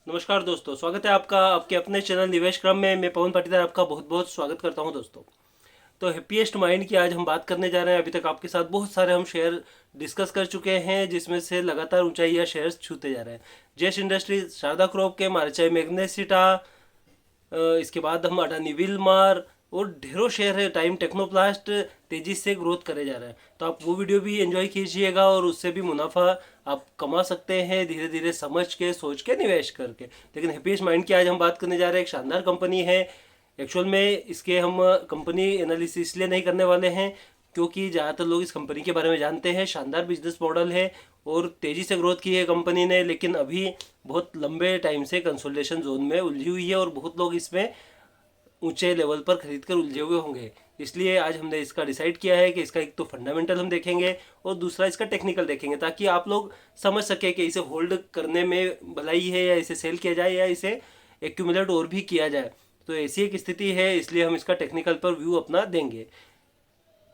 नमस्कार दोस्तों, स्वागत है आपका आपके अपने चैनल निवेश क्रम में। मैं पवन पाटीदार आपका बहुत बहुत स्वागत करता हूं दोस्तों। तो हैप्पीएस्ट माइंड की आज हम बात करने जा रहे हैं। अभी तक आपके साथ बहुत सारे हम शेयर डिस्कस कर चुके हैं, जिसमें से लगातार ऊंचाई या शेयर्स छूते जा रहे हैं। जेस इंडस्ट्रीज, शारदा क्रॉप के, मार्चाई मैग्नेसिटा, इसके बाद हम अडानी विलमार और ढेरों शेयर है। टाइम टेक्नोप्लास्ट तेजी से ग्रोथ करे जा रहा है। तो आप वो वीडियो भी एंजॉय कीजिएगा और उससे भी मुनाफा आप कमा सकते हैं, धीरे धीरे समझ के, सोच के, निवेश करके। लेकिन हैप्पीएस्ट माइंड की आज हम बात करने जा रहे हैं। एक शानदार कंपनी है। एक्चुअल में इसके हम कंपनी एनालिसिस इसलिए नहीं करने वाले हैं क्योंकि ज़्यादातर लोग इस कंपनी के बारे में जानते हैं। शानदार बिजनेस मॉडल है और तेज़ी से ग्रोथ की है कंपनी ने, लेकिन अभी बहुत लंबे टाइम से कंसोलिडेशन जोन में उलझी हुई है और बहुत लोग इसमें ऊंचे लेवल पर खरीद कर उलझे हुए होंगे। इसलिए आज हमने इसका डिसाइड किया है कि इसका एक तो फंडामेंटल हम देखेंगे और दूसरा इसका टेक्निकल देखेंगे, ताकि आप लोग समझ सके कि इसे होल्ड करने में भलाई है या इसे सेल किया जाए या इसे एक्यूमुलेट और भी किया जाए। तो ऐसी एक स्थिति है, इसलिए हम इसका टेक्निकल पर व्यू अपना देंगे।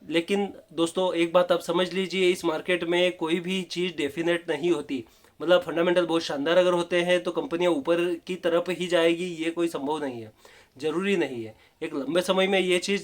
लेकिन दोस्तों एक बात आप समझ लीजिए, इस मार्केट में कोई भी चीज़ डेफिनेट नहीं होती। मतलब फंडामेंटल बहुत शानदार अगर होते हैं तो कंपनियां ऊपर की तरफ ही जाएगी, ये कोई संभव नहीं है, ज़रूरी नहीं है। एक लंबे समय में ये चीज़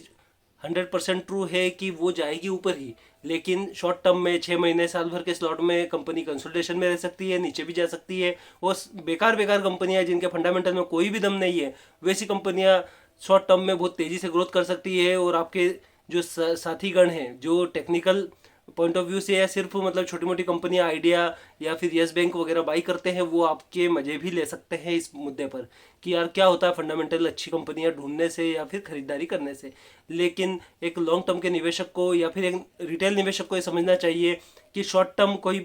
100% ट्रू है कि वो जाएगी ऊपर ही, लेकिन शॉर्ट टर्म में 6 महीने, साल भर के स्लॉट में कंपनी कंसोलिडेशन में रह सकती है, नीचे भी जा सकती है। वो बेकार बेकार कंपनियां जिनके फंडामेंटल में कोई भी दम नहीं है, वैसी कंपनियां शॉर्ट टर्म में बहुत तेज़ी से ग्रोथ कर सकती है। और आपके जो साथीगण हैं जो टेक्निकल पॉइंट ऑफ व्यू से या सिर्फ मतलब छोटी मोटी कंपनियां आइडिया या फिर यस बैंक वगैरह बाई करते हैं, वो आपके मजे भी ले सकते हैं इस मुद्दे पर कि यार क्या होता है फंडामेंटल अच्छी कंपनियां ढूंढने से या फिर खरीदारी करने से। लेकिन एक लॉन्ग टर्म के निवेशक को या फिर एक रिटेल निवेशक को ये समझना चाहिए कि शॉर्ट टर्म कोई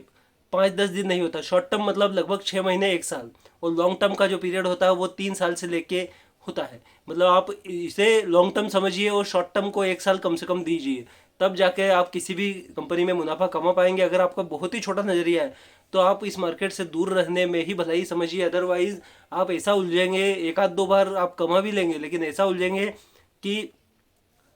5-10 दिन नहीं होता। शॉर्ट टर्म मतलब लगभग 6 महीने, 1 साल। और लॉन्ग टर्म का जो पीरियड होता है वो 3 साल से लेके होता है। मतलब आप इसे लॉन्ग टर्म समझिए और शॉर्ट टर्म को 1 साल कम से कम दीजिए, तब जाके आप किसी भी कंपनी में मुनाफा कमा पाएंगे। अगर आपका बहुत ही छोटा नज़रिया है तो आप इस मार्केट से दूर रहने में ही भलाई समझिए। अदरवाइज आप ऐसा उलझेंगे, एक आध दो बार आप कमा भी लेंगे, लेकिन ऐसा उलझेंगे कि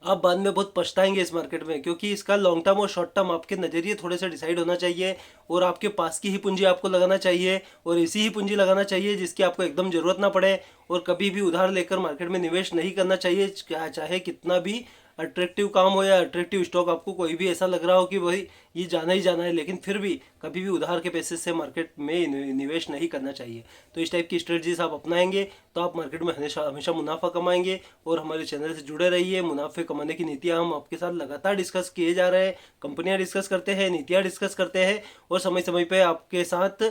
आप बाद में बहुत पछताएंगे इस मार्केट में। क्योंकि इसका लॉन्ग टर्म और शॉर्ट टर्म आपके नज़रिए थोड़े से डिसाइड होना चाहिए और आपके पास की ही पूंजी आपको लगाना चाहिए और ऐसी ही पूंजी लगाना चाहिए जिसकी आपको एकदम ज़रूरत ना पड़े। और कभी भी उधार लेकर मार्केट में निवेश नहीं करना चाहिए, चाहे कितना भी अट्रैक्टिव काम हो या अट्रैक्टिव स्टॉक आपको कोई भी ऐसा लग रहा हो कि भाई ये जाना ही जाना है, लेकिन फिर भी कभी भी उधार के पैसे से मार्केट में निवेश नहीं करना चाहिए। तो इस टाइप की स्ट्रेटजीज आप अपनाएंगे तो आप मार्केट में हमेशा हमेशा मुनाफा कमाएंगे। और हमारे चैनल से जुड़े रहिए। मुनाफे कमाने की नीतियाँ हम आपके साथ लगातार डिस्कस किए जा रहे हैं, कंपनियाँ डिस्कस करते हैं, नीतियाँ डिस्कस करते हैं और समय समय पर आपके साथ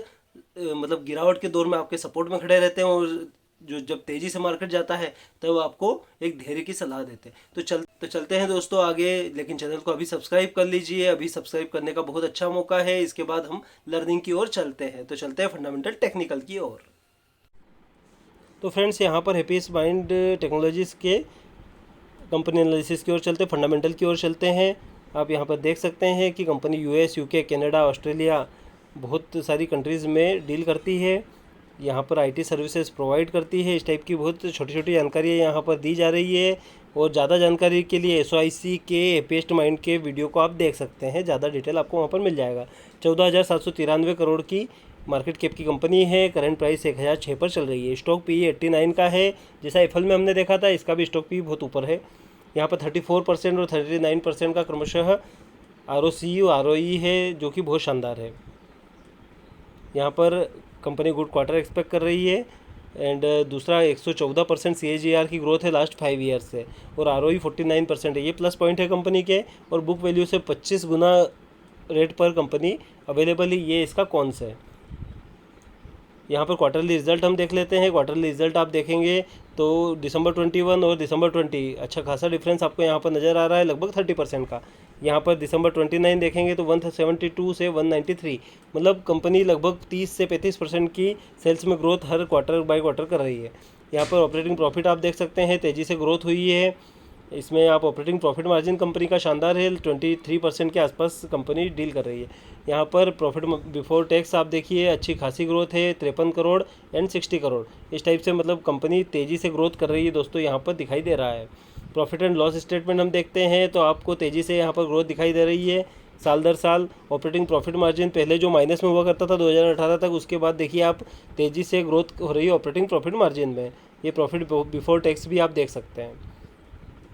मतलब गिरावट के दौर में आपके सपोर्ट में खड़े रहते हैं। और जो जब तेजी से मार्केट जाता है तब आपको एक धैर्य की सलाह देते हैं। तो चलते हैं दोस्तों आगे। लेकिन चैनल को अभी सब्सक्राइब कर लीजिए, अभी सब्सक्राइब करने का बहुत अच्छा मौका है। इसके बाद हम लर्निंग की ओर चलते हैं। तो चलते हैं फंडामेंटल टेक्निकल की ओर। तो फ्रेंड्स यहाँ पर हैप्पीएस्ट माइंड टेक्नोलॉजीज़ के कंपनी एनालिसिस की ओर चलते, फंडामेंटल की ओर चलते हैं। आप यहाँ पर देख सकते हैं कि company US, UK, Canada, Australia, बहुत सारी कंट्रीज़ में डील करती है। यहाँ पर आईटी सर्विसेज प्रोवाइड करती है। इस टाइप की बहुत छोटी छोटी जानकारियाँ यहाँ पर दी जा रही है। और ज़्यादा जानकारी के लिए एसओआईसी के हैप्पीएस्ट माइंड के वीडियो को आप देख सकते हैं, ज़्यादा डिटेल आपको वहाँ पर मिल जाएगा। 14,793 करोड़ की मार्केट कैप की कंपनी है। करंट प्राइस 1,006 पर चल रही है। स्टॉक पी 89 का है, जैसा एफएल में हमने देखा था। इसका भी स्टॉक पी बहुत ऊपर है। यहाँ पर 34% और 39% का क्रमशः आरओसी और आरओई है, जो कि बहुत शानदार है। यहाँ पर कंपनी गुड क्वार्टर एक्सपेक्ट कर रही है। एंड दूसरा 114% CAGR की ग्रोथ है लास्ट 5 ईयर से। और ROE 49% है। ये प्लस पॉइंट है कंपनी के। और बुक वैल्यू से 25 गुना रेट पर कंपनी अवेलेबल है। ये इसका कौन सा है। यहाँ पर क्वार्टरली रिजल्ट हम देख लेते हैं। क्वार्टरली रिजल्ट आप देखेंगे तो दिसंबर 21 और दिसंबर 20 अच्छा खासा डिफरेंस आपको यहाँ पर नज़र आ रहा है, लगभग 30% का। यहाँ पर दिसंबर 29 देखेंगे तो 172 से 193, मतलब कंपनी लगभग 30 से 35% की सेल्स में growth her quarter by quarter कर रही है। यहाँ पर ऑपरेटिंग प्रॉफिट आप देख सकते हैं, तेज़ी से ग्रोथ हुई है। इसमें आप ऑपरेटिंग प्रॉफिट मार्जिन कंपनी का शानदार है, 23% के आसपास कंपनी डील कर रही है। यहाँ पर प्रॉफिट बिफोर टैक्स आप देखिए अच्छी खासी ग्रोथ है, 53 करोड़ एंड 60 करोड़। इस टाइप से मतलब कंपनी तेज़ी से ग्रोथ कर रही है दोस्तों, यहाँ पर दिखाई दे रहा है। प्रॉफिट एंड लॉस स्टेटमेंट हम देखते हैं तो आपको तेज़ी से यहाँ पर ग्रोथ दिखाई दे रही है। साल दर साल। ऑपरेटिंग प्रॉफिट मार्जिन पहले जो माइनस में हुआ करता था 2018 तक, उसके बाद देखिए आप तेज़ी से ग्रोथ हो रही है ऑपरेटिंग प्रॉफिट मार्जिन में। ये प्रॉफिट बिफोर टैक्स भी आप देख सकते हैं।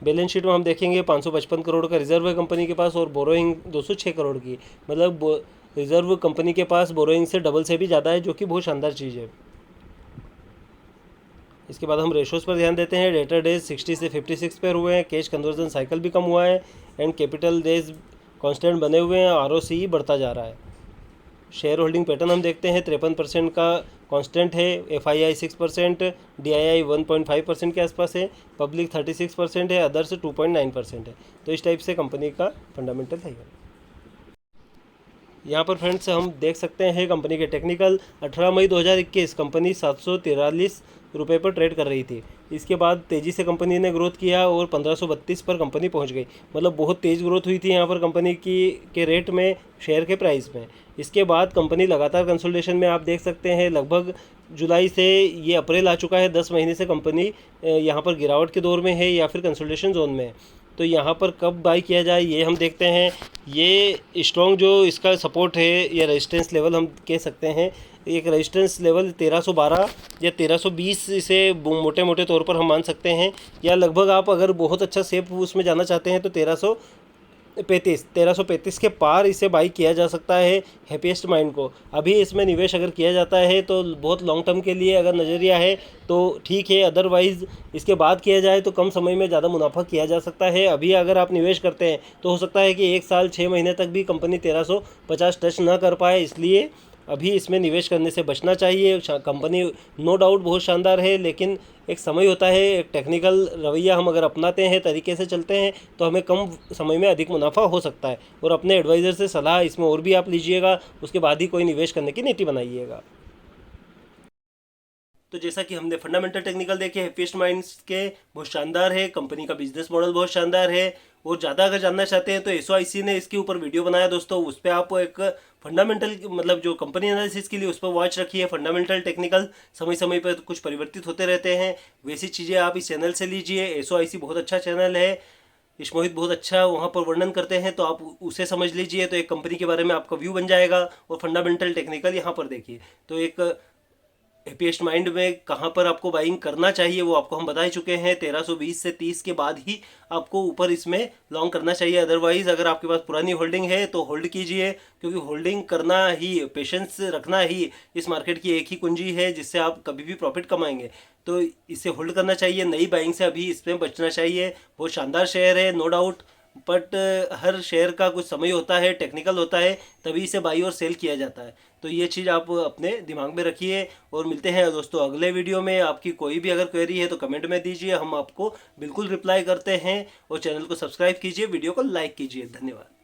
बैलेंस शीट में हम देखेंगे 555 करोड़ का रिजर्व है कंपनी के पास और बोरोइंग 206 करोड़ की, मतलब रिजर्व कंपनी के पास बोरोइंग से डबल से भी ज़्यादा है, जो कि बहुत शानदार चीज़ है। इसके बाद हम रेशोज़ पर ध्यान देते हैं। डेटर डेज 60 से 56 पर हुए हैं, कैश कन्वर्जन साइकिल भी कम हुआ है एंड कैपिटल डेज कांस्टेंट बने हुए हैं, ROCE बढ़ता जा रहा है। शेयर होल्डिंग पैटर्न हम देखते हैं, 53% का कांस्टेंट है, FII 6%, DII 1.5% के आसपास है, पब्लिक 36% है, अदर्स 2.9% है। तो इस टाइप से कंपनी का फंडामेंटल है। यहाँ पर फ्रेंड्स हम देख सकते हैं कंपनी के टेक्निकल। 18 मई 2021 कंपनी 743 रुपये पर ट्रेड कर रही थी। इसके बाद तेज़ी से कंपनी ने ग्रोथ किया और 1532 पर कंपनी पहुँच गई, मतलब बहुत तेज़ ग्रोथ हुई थी यहाँ पर कंपनी की के रेट में, शेयर के प्राइस में। इसके बाद कंपनी लगातार कंसोलिडेशन में, आप देख सकते हैं लगभग जुलाई से ये अप्रैल आ चुका है, 10 महीने से कंपनी यहाँ पर गिरावट के दौर में है या फिर कंसोलिडेशन जोन में है। तो यहाँ पर कब बाई किया जाए ये हम देखते हैं। ये स्ट्रॉन्ग जो इसका सपोर्ट है या रेजिस्टेंस लेवल हम कह सकते हैं, एक रेजिस्टेंस लेवल 1312 या 1320 इसे मोटे मोटे तौर पर हम मान सकते हैं, या लगभग आप अगर बहुत अच्छा सेफ उसमें जाना चाहते हैं तो 1335 के पार इसे बाई किया जा सकता है हैप्पीएस्ट माइंड को। अभी इसमें निवेश अगर किया जाता है तो बहुत लॉन्ग टर्म के लिए अगर नज़रिया है तो ठीक है, अदरवाइज़ इसके बाद किया जाए तो कम समय में ज़्यादा मुनाफा किया जा सकता है। अभी अगर आप निवेश करते हैं तो हो सकता है कि 1 साल 6 महीने तक भी कंपनी 1350 टच ना कर पाए, इसलिए अभी इसमें निवेश करने से बचना चाहिए। कंपनी नो डाउट बहुत शानदार है, लेकिन एक समय होता है, एक टेक्निकल रवैया हम अगर अपनाते हैं, तरीके से चलते हैं तो हमें कम समय में अधिक मुनाफा हो सकता है। और अपने एडवाइज़र से सलाह इसमें और भी आप लीजिएगा, उसके बाद ही कोई निवेश करने की नीति बनाइएगा। तो जैसा कि हमने फंडामेंटल टेक्निकल देखे हैप्पीएस्ट माइंड्स के, बहुत शानदार है, कंपनी का बिजनेस मॉडल बहुत शानदार है। और ज़्यादा अगर जानना चाहते हैं तो SOIC ने इसके ऊपर वीडियो बनाया दोस्तों, उस पर आप एक फंडामेंटल मतलब जो कंपनी एनालिसिस के लिए उस पर वॉच रखिए। फंडामेंटल टेक्निकल समय समय पर कुछ परिवर्तित होते रहते हैं, वैसी चीज़ें आप इस चैनल से लीजिए। SOIC बहुत अच्छा चैनल है, इश्मोहित बहुत अच्छा वहाँ पर वर्णन करते हैं, तो आप उसे समझ लीजिए तो एक कंपनी के बारे में आपका व्यू बन जाएगा। और फंडामेंटल टेक्निकल यहाँ पर देखिए, तो एक हैप्पीएस्ट माइंड में कहाँ पर आपको बाइंग करना चाहिए वो आपको हम बता ही चुके हैं। 1320 से 30 के बाद ही आपको ऊपर इसमें लॉन्ग करना चाहिए। अदरवाइज अगर आपके पास पुरानी होल्डिंग है तो होल्ड कीजिए, क्योंकि होल्डिंग करना ही, पेशेंस रखना ही इस मार्केट की एक ही कुंजी है जिससे आप कभी भी प्रॉफिट कमाएंगे। तो इसे होल्ड करना चाहिए, नई बाइंग से अभी इसमें बचना चाहिए। बहुत शानदार शेयर है नो डाउट, बट हर शेयर का कुछ समय होता है, टेक्निकल होता है, तभी इसे बाई और सेल किया जाता है। तो ये चीज़ आप अपने दिमाग में रखिए। और मिलते हैं दोस्तों अगले वीडियो में। आपकी कोई भी अगर क्वेरी है तो कमेंट में दीजिए, हम आपको बिल्कुल रिप्लाई करते हैं। और चैनल को सब्सक्राइब कीजिए, वीडियो को लाइक कीजिए। धन्यवाद।